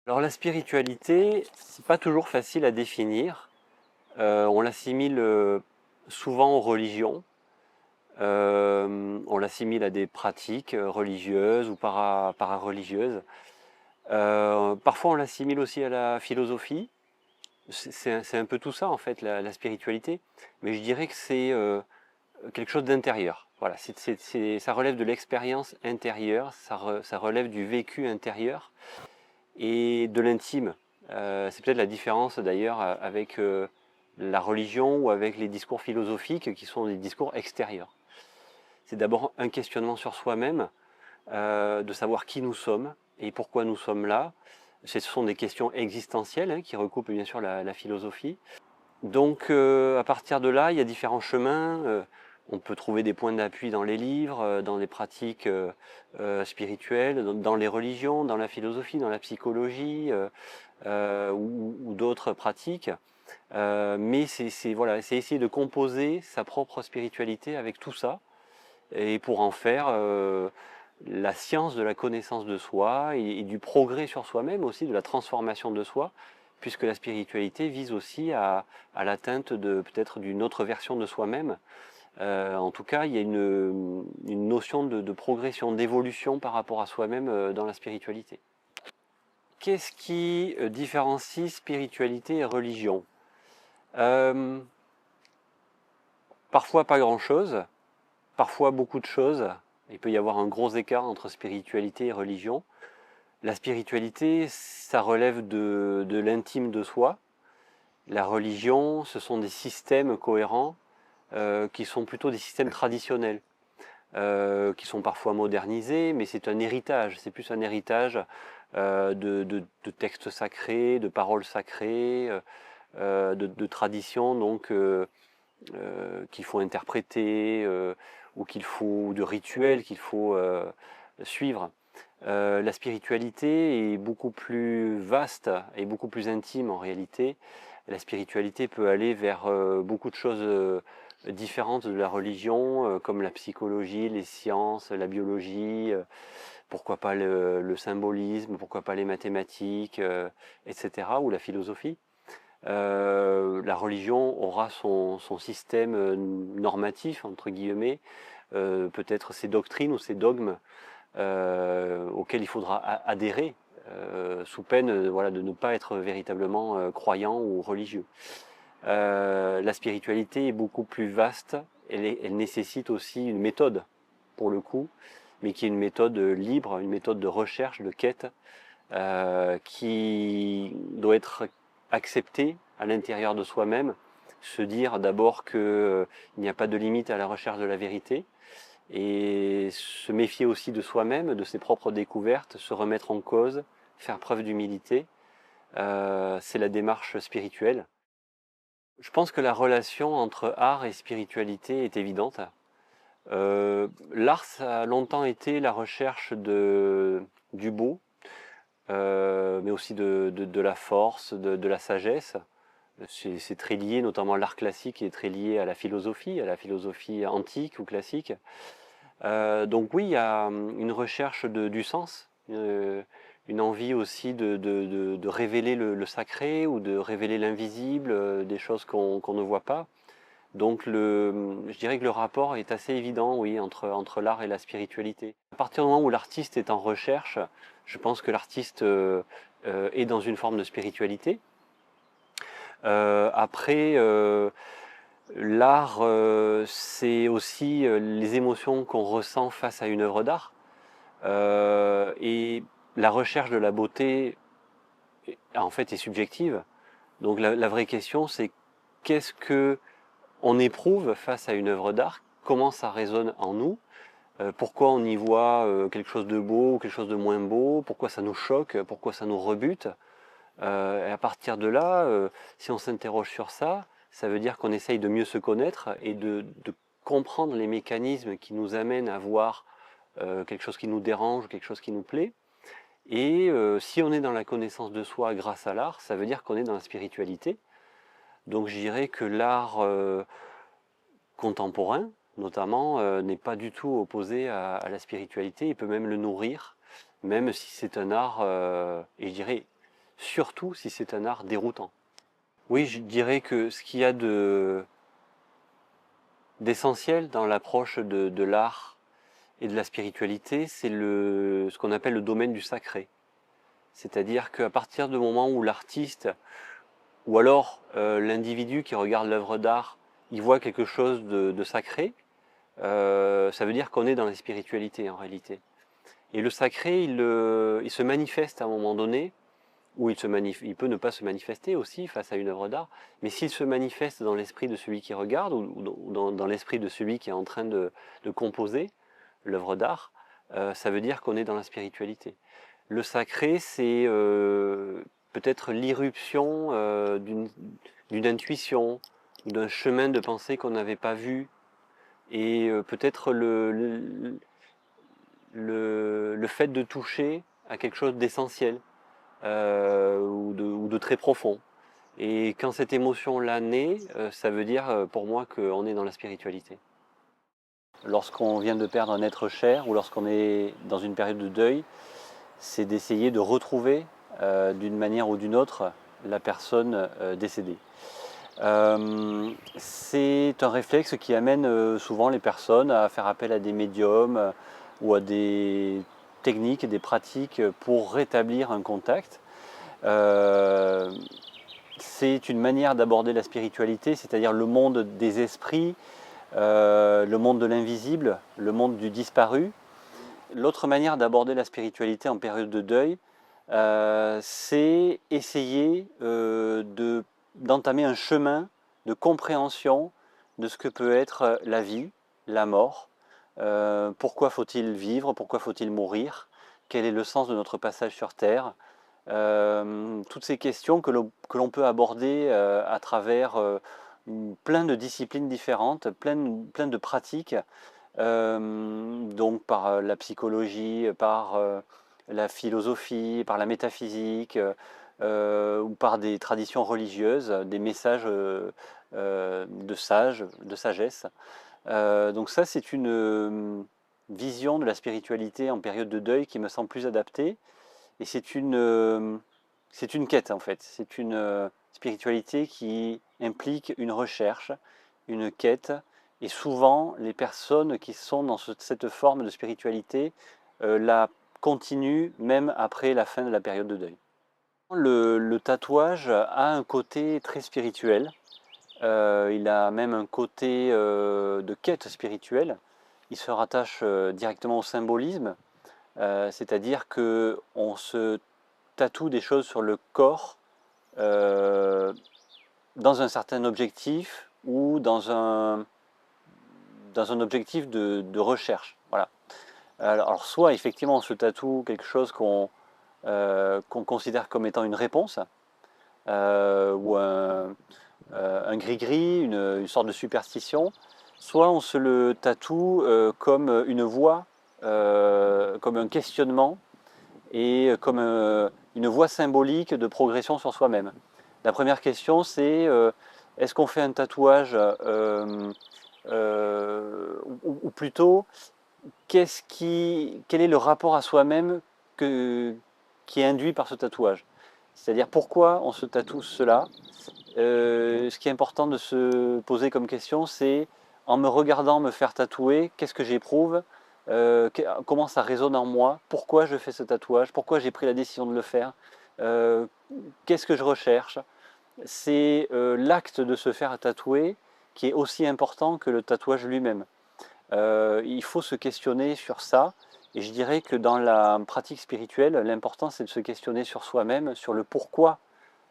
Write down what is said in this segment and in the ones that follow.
Alors la spiritualité, c'est pas toujours facile à définir. On l'assimile souvent aux religions. On l'assimile à des pratiques religieuses ou para-religieuses. Parfois on l'assimile aussi à la philosophie. C'est un peu tout ça en fait, la spiritualité. Mais je dirais que c'est quelque chose d'intérieur. Voilà, ça relève de l'expérience intérieure, ça relève du vécu intérieur et de l'intime. C'est peut-être la différence d'ailleurs avec la religion ou avec les discours philosophiques qui sont des discours extérieurs. C'est d'abord un questionnement sur soi-même, de savoir qui nous sommes et pourquoi nous sommes là. Ce sont des questions existentielles qui recoupent bien sûr la philosophie. Donc à partir de là, il y a différents chemins. On peut trouver des points d'appui dans les livres, dans les pratiques spirituelles, dans les religions, dans la philosophie, dans la psychologie ou d'autres pratiques. Mais voilà, c'est essayer de composer sa propre spiritualité avec tout ça et pour en faire la science de la connaissance de soi et du progrès sur soi-même aussi, de la transformation de soi, puisque la spiritualité vise aussi à l'atteinte de peut-être d'une autre version de soi-même. En tout cas, il y a une notion de progression, d'évolution par rapport à soi-même dans la spiritualité. Qu'est-ce qui différencie spiritualité et religion? Parfois pas grand-chose, parfois beaucoup de choses. Il peut y avoir un gros écart entre spiritualité et religion. La spiritualité, ça relève de l'intime de soi. La religion, ce sont des systèmes cohérents qui sont plutôt des systèmes traditionnels, qui sont parfois modernisés, mais c'est un héritage. C'est plus un héritage de textes sacrés, de paroles sacrées, de traditions donc qu'il faut interpréter ou de rituels qu'il faut suivre. La spiritualité est beaucoup plus vaste et beaucoup plus intime en réalité. La spiritualité peut aller vers beaucoup de choses différentes de la religion, comme la psychologie, les sciences, la biologie, pourquoi pas le symbolisme, pourquoi pas les mathématiques, etc., ou la philosophie. La religion aura son système normatif, entre guillemets, peut-être ses doctrines ou ses dogmes auxquels il faudra adhérer, sous peine voilà, de ne pas être véritablement croyant ou religieux. La spiritualité est beaucoup plus vaste, elle nécessite aussi une méthode, pour le coup, mais qui est une méthode libre, une méthode de recherche, de quête, qui doit être acceptée à l'intérieur de soi-même, se dire d'abord qu'il n'y a pas de limite à la recherche de la vérité, et se méfier aussi de soi-même, de ses propres découvertes, se remettre en cause, faire preuve d'humilité. C'est la démarche spirituelle. Je pense que la relation entre art et spiritualité est évidente. L'art, ça a longtemps été la recherche du beau, mais aussi de la force, de la sagesse. C'est très lié, notamment l'art classique est très lié à la philosophie antique ou classique. Donc oui, il y a une recherche du sens, une envie aussi de révéler le sacré ou de révéler l'invisible, des choses qu'on ne voit pas. Donc je dirais que le rapport est assez évident, oui, entre l'art et la spiritualité. À partir du moment où l'artiste est en recherche, je pense que l'artiste est dans une forme de spiritualité. Après, l'art, c'est aussi les émotions qu'on ressent face à une œuvre d'art. Et la recherche de la beauté, en fait, est subjective. Donc la vraie question, c'est qu'est-ce que on éprouve face à une œuvre d'art? Comment ça résonne en nous? Pourquoi on y voit quelque chose de beau ou quelque chose de moins beau? Pourquoi ça nous choque? Pourquoi ça nous rebute? Et à partir de là, si on s'interroge sur ça, ça veut dire qu'on essaye de mieux se connaître et de comprendre les mécanismes qui nous amènent à voir quelque chose qui nous dérange, quelque chose qui nous plaît. Et si on est dans la connaissance de soi grâce à l'art, ça veut dire qu'on est dans la spiritualité. Donc je dirais que l'art contemporain, notamment, n'est pas du tout opposé la spiritualité, il peut même le nourrir, même si c'est un art, et je dirais, surtout si c'est un art déroutant. Oui, je dirais que ce qu'il y a d'essentiel dans l'approche de l'art et de la spiritualité, c'est ce qu'on appelle le domaine du sacré. C'est-à-dire qu'à partir du moment où l'artiste, ou alors l'individu qui regarde l'œuvre d'art, il voit quelque chose de sacré, ça veut dire qu'on est dans la spiritualité en réalité. Et le sacré, il se manifeste à un moment donné, ou il peut ne pas se manifester aussi face à une œuvre d'art, mais s'il se manifeste dans l'esprit de celui qui regarde, ou dans l'esprit de celui qui est en train de composer l'œuvre d'art, ça veut dire qu'on est dans la spiritualité. Le sacré, c'est peut-être l'irruption d'une intuition, ou d'un chemin de pensée qu'on n'avait pas vu, et peut-être le fait de toucher à quelque chose d'essentiel, ou de très profond. Et quand cette émotion-là naît, ça veut dire pour moi qu'on est dans la spiritualité. Lorsqu'on vient de perdre un être cher, ou lorsqu'on est dans une période de deuil, c'est d'essayer de retrouver d'une manière ou d'une autre la personne décédée. C'est un réflexe qui amène souvent les personnes à faire appel à des médiums ou à des techniques, des pratiques pour rétablir un contact. C'est une manière d'aborder la spiritualité, c'est-à-dire le monde des esprits, le monde de l'invisible, le monde du disparu. L'autre manière d'aborder la spiritualité en période de deuil, c'est essayer d'entamer un chemin de compréhension de ce que peut être la vie, la mort. Pourquoi faut-il vivre? Pourquoi faut-il mourir? Quel est le sens de notre passage sur Terre? Toutes ces questions que l'on peut aborder à travers plein de disciplines différentes, plein de pratiques, donc par la psychologie, par la philosophie, par la métaphysique, ou par des traditions religieuses, des messages de sages, de sagesse. Donc ça, c'est une vision de la spiritualité en période de deuil qui me semble plus adaptée. Et c'est une quête en fait, c'est une spiritualité qui implique une recherche, une quête, et souvent les personnes qui sont dans cette forme de spiritualité la continuent même après la fin de la période de deuil. Le tatouage a un côté très spirituel, il a même un côté de quête spirituelle, il se rattache directement au symbolisme. C'est-à-dire qu'on se tatoue des choses sur le corps dans un certain objectif, ou dans un objectif de recherche. Voilà. Alors soit effectivement on se tatoue quelque chose qu'on considère comme étant une réponse, ou un gris-gris, une sorte de superstition, soit on se le tatoue comme une voie, comme un questionnement, et comme une voie symbolique de progression sur soi-même. La première question, c'est est-ce qu'on fait un tatouage, ou plutôt, quel est le rapport à soi-même qui est induit par ce tatouage? C'est-à-dire pourquoi on se tatoue cela? Ce qui est important de se poser comme question, c'est en me regardant me faire tatouer, qu'est-ce que j'éprouve? Comment ça résonne en moi? Pourquoi je fais ce tatouage? Pourquoi j'ai pris la décision de le faire? Euh, Qu'est-ce que je recherche? C'est l'acte de se faire tatouer qui est aussi important que le tatouage lui-même. Il faut se questionner sur ça, et je dirais que dans la pratique spirituelle, l'important c'est de se questionner sur soi-même, sur le pourquoi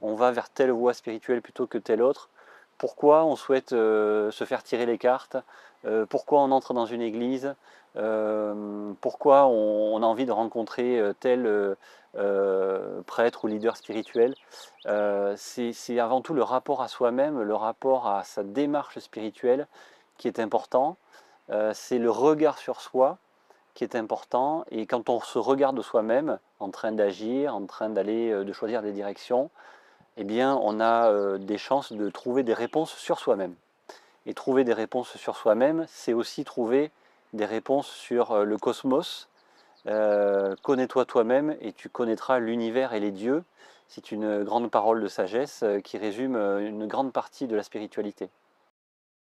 on va vers telle voie spirituelle plutôt que telle autre, pourquoi on souhaite se faire tirer les cartes, pourquoi on entre dans une église, pourquoi on a envie de rencontrer tel prêtre ou leader spirituel. C'est avant tout le rapport à soi-même, le rapport à sa démarche spirituelle qui est important. C'est le regard sur soi qui est important, et quand on se regarde soi-même en train d'agir, en train de choisir des directions, eh bien, on a des chances de trouver des réponses sur soi-même. Et trouver des réponses sur soi-même, c'est aussi trouver des réponses sur le cosmos. Connais-toi toi-même et tu connaîtras l'univers et les dieux. C'est une grande parole de sagesse qui résume une grande partie de la spiritualité.